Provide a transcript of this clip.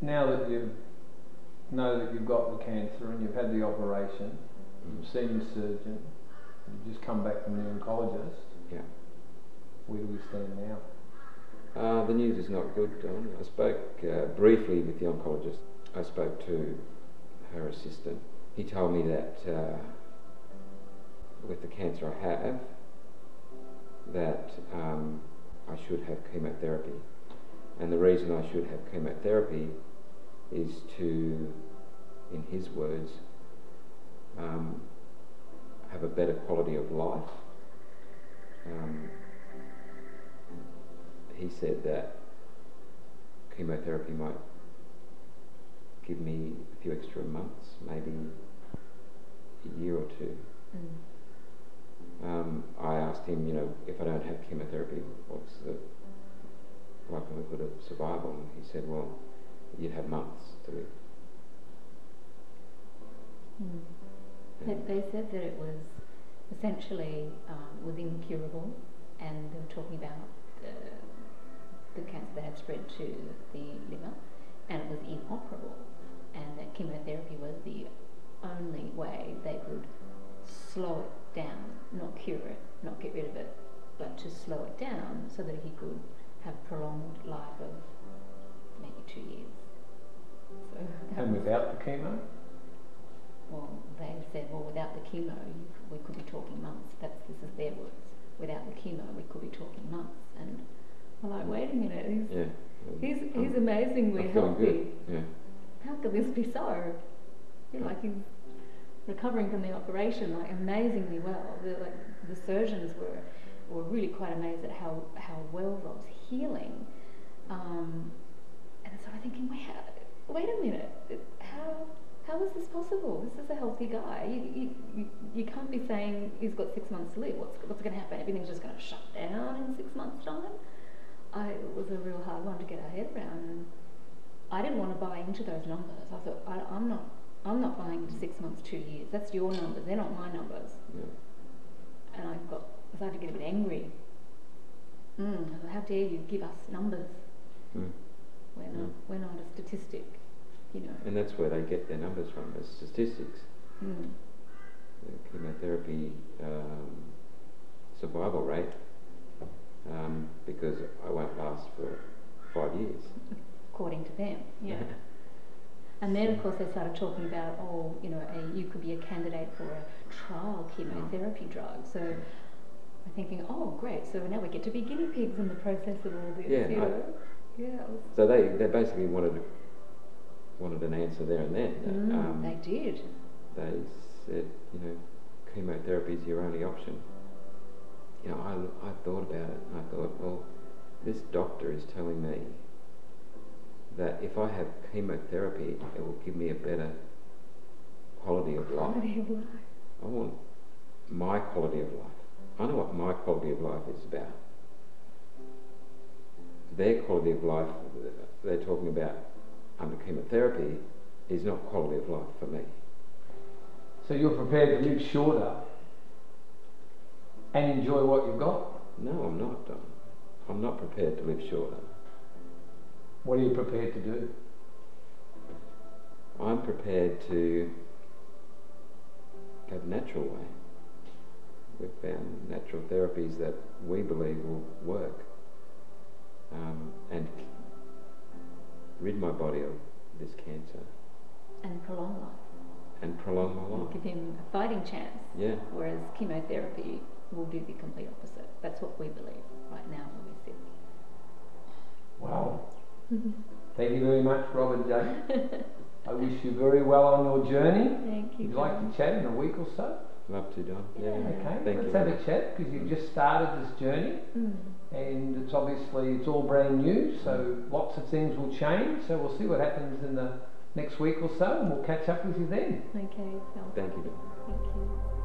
now that you know that you've got the cancer and you've had the operation, you've seen your surgeon, you've just come back from the oncologist. Yeah. Where do we stand now? The news is not good, Don. I spoke briefly with the oncologist. I spoke to her assistant. He told me that with the cancer I have, that I should have chemotherapy. And the reason I should have chemotherapy is to, in his words, have a better quality of life. He said that chemotherapy might give me a few extra months, maybe a year or two. I asked him, if I don't have chemotherapy, what's the likelihood of survival? And he said, well, you'd have months to live. They said that it was essentially was incurable, and they were talking about the cancer that had spread to the liver, and it was inoperable, and that chemotherapy was the only way they could slow it down, not cure it, not get rid of it, but to slow it down so that he could have prolonged life of maybe 2 years. So and without the chemo? Well, they said, well, without the chemo, we could be talking months. This is their words. Without the chemo, we could be talking months. And I'm like, wait a minute, he's amazingly healthy. Yeah. How could this be so? Like he's recovering from the operation like amazingly well. The surgeons were really quite amazed at how well Rob's healing. And so I'm thinking, wait a minute, how is this possible? This is a healthy guy. You can't be saying he's got 6 months to live. What's going to happen? Everything's just going to shut down in 6 months' time? It was a real hard one to get our head around, and I didn't want to buy into those numbers. I thought, I'm not buying into 6 months, 2 years. That's your numbers. They're not my numbers. Yeah. And I started to get a bit angry. How dare you give us numbers? We're not a statistic. And that's where they get their numbers from, the statistics. The chemotherapy survival rate, because I won't last for 5 years. According to them, yeah. And then, of course, they started talking about, you could be a candidate for a trial chemotherapy drug. So I'm thinking, oh, great, so now we get to be guinea pigs in the process of all this, So they basically wanted an answer there and then. They did. They said, chemotherapy is your only option. I thought about it, and I thought, well, this doctor is telling me that if I have chemotherapy, it will give me a better quality of life. I want my quality of life. I know what my quality of life is about. Their quality of life, they're talking about under chemotherapy, is not quality of life for me. So you're prepared to live shorter and enjoy what you've got? No, I'm not, Don. I'm not prepared to live shorter. What are you prepared to do? I'm prepared to go the natural way. We've found natural therapies that we believe will work, and rid my body of this cancer. And prolong life. And prolong my life. Give him a fighting chance. Yeah. Whereas chemotherapy will do the complete opposite. That's what we believe right now when we sit. Wow. Thank you very much, Rob and Jane. I wish you very well on your journey. Thank you. Would you like to chat in a week or so? Love to, Don. Yeah. Okay, Thank let's you. have a chat, because you've just started this journey, and it's all brand new, so lots of things will change, so we'll see what happens in the next week or so, and we'll catch up with you then. Okay. Thank you, Don. Thank you.